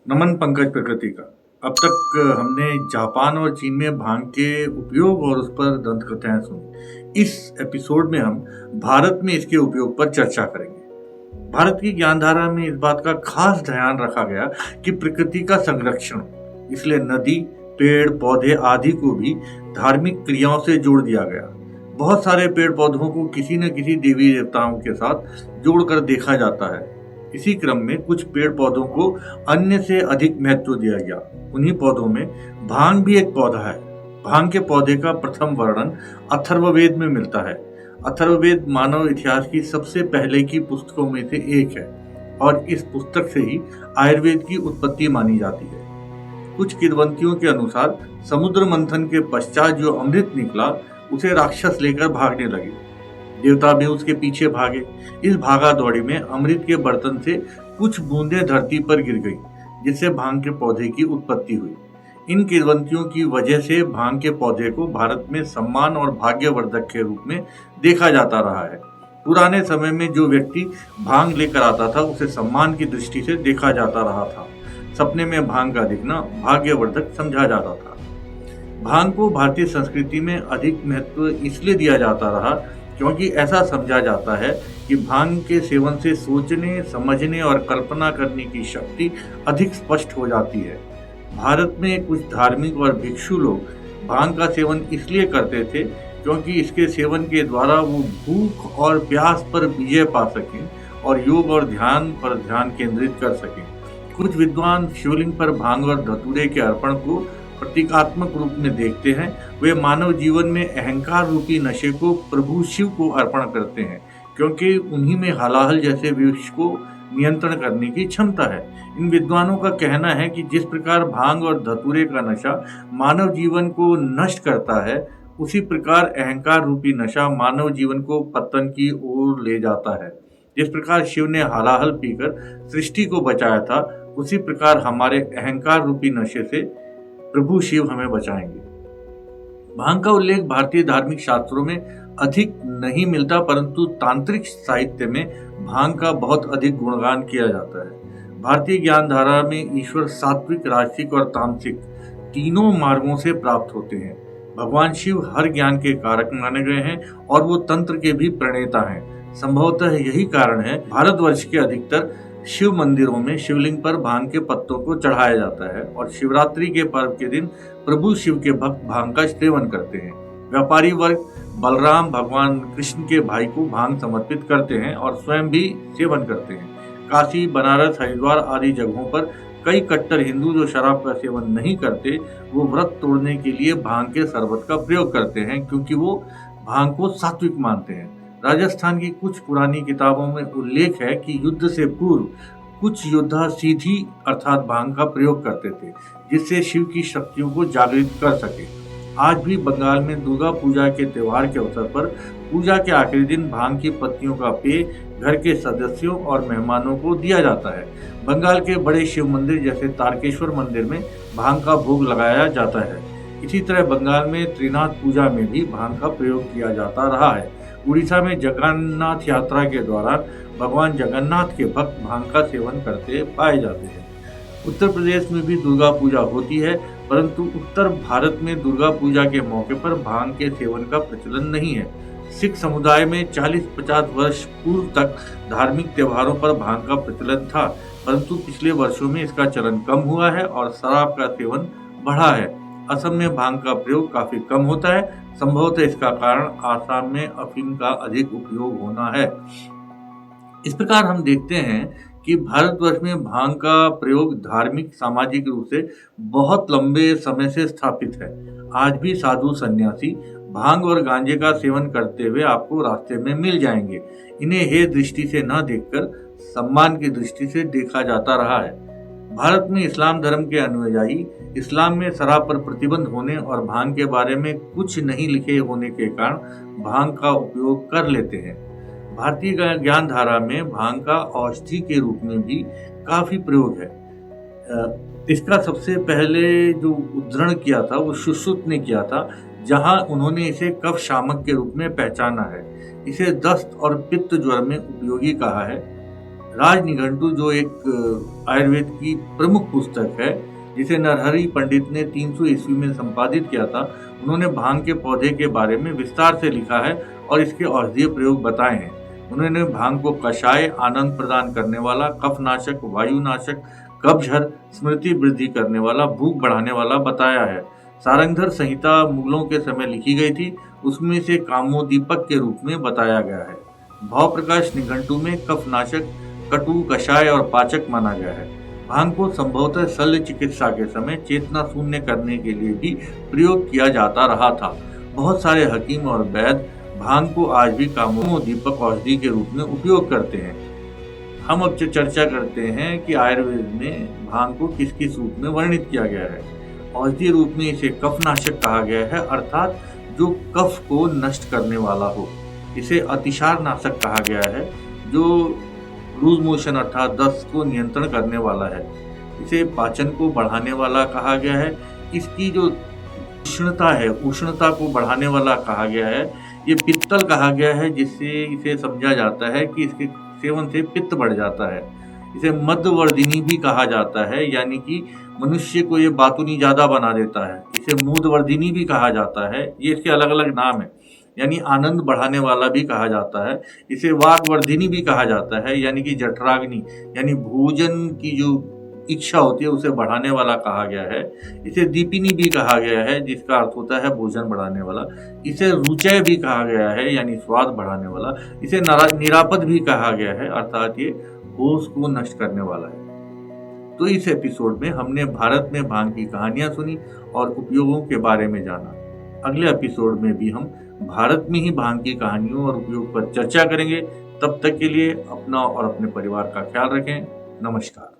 नमन पंकज प्रकृति का। अब तक हमने जापान और चीन में भांग के उपयोग और उस पर दंतकथाएं सुनी। इस एपिसोड में हम भारत में इसके उपयोग पर चर्चा करेंगे। भारत की ज्ञानधारा में इस बात का खास ध्यान रखा गया कि प्रकृति का संरक्षण, इसलिए नदी, पेड़ पौधे आदि को भी धार्मिक क्रियाओं से जोड़ दिया गया। बहुत सारे पेड़ पौधों को किसी न किसी देवी देवताओं के साथ जोड़कर देखा जाता है। इसी क्रम में कुछ पेड़ पौधों को अन्य से अधिक महत्व दिया गया। उन्हीं पौधों में भांग भी एक पौधा है। भांग के पौधे का प्रथम वर्णन अथर्ववेद में मिलता है। अथर्ववेद मानव इतिहास की सबसे पहले की पुस्तकों में से एक है और इस पुस्तक से ही आयुर्वेद की उत्पत्ति मानी जाती है। कुछ किंवदंतियों के अनुसार समुद्र मंथन के पश्चात जो अमृत निकला उसे राक्षस लेकर भागने लगे। देवता भी उसके पीछे भागे। इस भागा दौड़ी में अमृत के बर्तन से कुछ बूंदें धरती पर गिर गई, जिससे भांग के पौधे की उत्पत्ति हुई। इन किंवदंतियों की वजह से भांग के पौधे को भारत में सम्मान और भाग्यवर्धक के रूप में देखा जाता रहा है। पुराने समय में जो व्यक्ति भांग लेकर आता था उसे सम्मान की दृष्टि से देखा जाता रहा था। सपने में भांग का दिखना भाग्यवर्धक समझा जाता था। भांग को भारतीय संस्कृति में अधिक महत्व इसलिए दिया जाता रहा क्योंकि ऐसा समझा जाता है कि भांग के सेवन से सोचने, समझने और कल्पना करने की शक्ति अधिक स्पष्ट हो जाती है। भारत में कुछ धार्मिक और भिक्षु लोग भांग का सेवन इसलिए करते थे क्योंकि इसके सेवन के द्वारा वो भूख और प्यास पर विजय पा सकें और योग और ध्यान पर ध्यान केंद्रित कर सकें। कुछ विद्वान शिवलिंग पर भांग और धतूरे के अर्पण को प्रतीकात्मक रूप में देखते हैं। वे मानव जीवन में अहंकार रूपी नशे को प्रभु शिव को अर्पण करते हैं क्योंकि उन्हीं में हलाहल जैसे विष को नियंत्रण करने की क्षमता है। इन विद्वानों का कहना है कि जिस प्रकार भांग और धतूरे का नशा मानव जीवन को नष्ट करता है, उसी प्रकार अहंकार रूपी नशा मानव जीवन को पतन की ओर ले जाता है। जिस प्रकार शिव ने हलाहल पीकर सृष्टि को बचाया था, उसी प्रकार हमारे अहंकार रूपी नशे से प्रभु शिव हमें बचाएंगे। भांग का उल्लेख भारतीय धार्मिक शास्त्रों में अधिक नहीं मिलता, परंतु तांत्रिक साहित्य में भांग का बहुत अधिक गुणगान किया जाता है। भारतीय ज्ञान धारा में ईश्वर सात्विक, राजसिक और तामसिक तीनों मार्गों से प्राप्त होते हैं। भगवान शिव हर ज्ञान के कारक माने गए हैं और वो तंत्र के भी प्रणेता हैं। संभवतः यही कारण है भारतवर्ष के अधिकतर शिव मंदिरों में शिवलिंग पर भांग के पत्तों को चढ़ाया जाता है और शिवरात्रि के पर्व के दिन प्रभु शिव के भक्त भांग का सेवन करते हैं। व्यापारी वर्ग बलराम भगवान कृष्ण के भाई को भांग समर्पित करते हैं और स्वयं भी सेवन करते हैं। काशी, बनारस, हरिद्वार आदि जगहों पर कई कट्टर हिंदू जो शराब का सेवन नहीं करते, वो व्रत तोड़ने के लिए भांग के शरबत का प्रयोग करते हैं क्योंकि वो भांग को सात्विक मानते हैं। राजस्थान की कुछ पुरानी किताबों में उल्लेख है कि युद्ध से पूर्व कुछ योद्धा सीधी अर्थात भांग का प्रयोग करते थे, जिससे शिव की शक्तियों को जागृत कर सके। आज भी बंगाल में दुर्गा पूजा के त्योहार के अवसर पर पूजा के आखिरी दिन भांग की पत्तियों का पेय घर के सदस्यों और मेहमानों को दिया जाता है। बंगाल के बड़े शिव मंदिर जैसे तारकेश्वर मंदिर में भांग का भोग लगाया जाता है। इसी तरह बंगाल में त्रिनाथ पूजा में भी भांग का प्रयोग किया जाता रहा है। उड़ीसा में जगन्नाथ यात्रा के दौरान भगवान जगन्नाथ के भक्त भांग का सेवन करते पाए जाते हैं। उत्तर प्रदेश में भी दुर्गा पूजा होती है, परंतु उत्तर भारत में दुर्गा पूजा के मौके पर भांग के सेवन का प्रचलन नहीं है। सिख समुदाय में 40-50 वर्ष पूर्व तक धार्मिक त्योहारों पर भांग का प्रचलन था, परंतु पिछले वर्षों में इसका चलन कम हुआ है और शराब का सेवन बढ़ा है। असम में भांग का प्रयोग काफी कम होता है। संभवतः इसका कारण आसाम में अफीम का अधिक उपयोग होना है। इस प्रकार हम देखते हैं कि भारतवर्ष में भांग का प्रयोग धार्मिक, सामाजिक रूप से बहुत लंबे समय से स्थापित है। आज भी साधु सन्यासी भांग और गांजे का सेवन करते हुए आपको रास्ते में मिल जाएंगे। इन्हें हे दृष्टि से न देखकर सम्मान की दृष्टि से देखा जाता रहा है। भारत में इस्लाम धर्म के अनुयायी इस्लाम में शराब पर प्रतिबंध होने और भांग के बारे में कुछ नहीं लिखे होने के कारण भांग का उपयोग कर लेते हैं। भारतीय ज्ञान धारा में भांग का औषधि के रूप में भी काफी प्रयोग है। इसका सबसे पहले जो उद्धरण किया था वो सुश्रुत ने किया था, जहां उन्होंने इसे कफ शामक के रूप में पहचाना है। इसे दस्त और पित्त ज्वर में उपयोगी कहा है। राज निघंटू जो एक आयुर्वेद की प्रमुख पुस्तक है, जिसे नरहरि पंडित ने 300 ईस्वी में संपादित किया था, उन्होंने भांग के पौधे के बारे में विस्तार से लिखा है और इसके औषधीय प्रयोग बताए हैं। उन्होंने भांग को कषाय, आनंद प्रदान करने वाला, कफनाशक, वायुनाशक, कब्जहर, स्मृति वृद्धि करने वाला, भूख बढ़ाने वाला बताया है। सारंगधर संहिता मुगलों के समय लिखी गई थी, उसमें से कामोदीपक के रूप में बताया गया है। भाव प्रकाश निघंटू में कफनाशक, कटु, कषाय और पाचक माना गया है। भांग को संभवतः शल्य चिकित्सा के समय चेतना शून्य करने के लिए भी प्रयोग किया जाता रहा था। बहुत सारे हकीम और वैद्य भांग को आज भी कामोदीपक औषधि के रूप में उपयोग करते हैं। हम अब चर्चा करते हैं कि आयुर्वेद में भांग को किस किस रूप में वर्णित किया गया है। औषधीय रूप में इसे कफनाशक कहा गया है, अर्थात जो कफ को नष्ट करने वाला हो। इसे अतिसार नाशक कहा गया है, जो लूज मोशन अर्थात दस्त को नियंत्रण करने वाला है। इसे पाचन को बढ़ाने वाला कहा गया है। इसकी जो उष्णता है, उष्णता को बढ़ाने वाला कहा गया है। ये पित्तल कहा गया है, जिससे इसे समझा जाता है कि इसके सेवन से पित्त बढ़ जाता है। इसे मदवर्धिनी भी कहा जाता है, यानी कि मनुष्य को ये बातूनी ज्यादा बना देता है। इसे मूदवर्धिनी भी कहा जाता है, ये इसके अलग अलग नाम है। यानी आनंद बढ़ाने वाला भी कहा जाता है। इसे वागवर्धिनी भी कहा जाता है, यानी कि जठराग्नि, यानी भोजन की जो इच्छा होती है उसे बढ़ाने वाला कहा गया है। इसे दीपिनी भी कहा गया है, जिसका अर्थ होता है भोजन बढ़ाने वाला। इसे रुचय भी कहा गया है, यानी स्वाद बढ़ाने वाला। इसे निरापद भी कहा गया है, अर्थात ये होश को नष्ट करने वाला है। तो इस एपिसोड में हमने भारत में भांग की कहानियां सुनी और उपयोगों के बारे में जाना। अगले एपिसोड में भी हम भारत में ही भांग की कहानियों और उपयोग पर चर्चा करेंगे। तब तक के लिए अपना और अपने परिवार का ख्याल रखें। नमस्कार।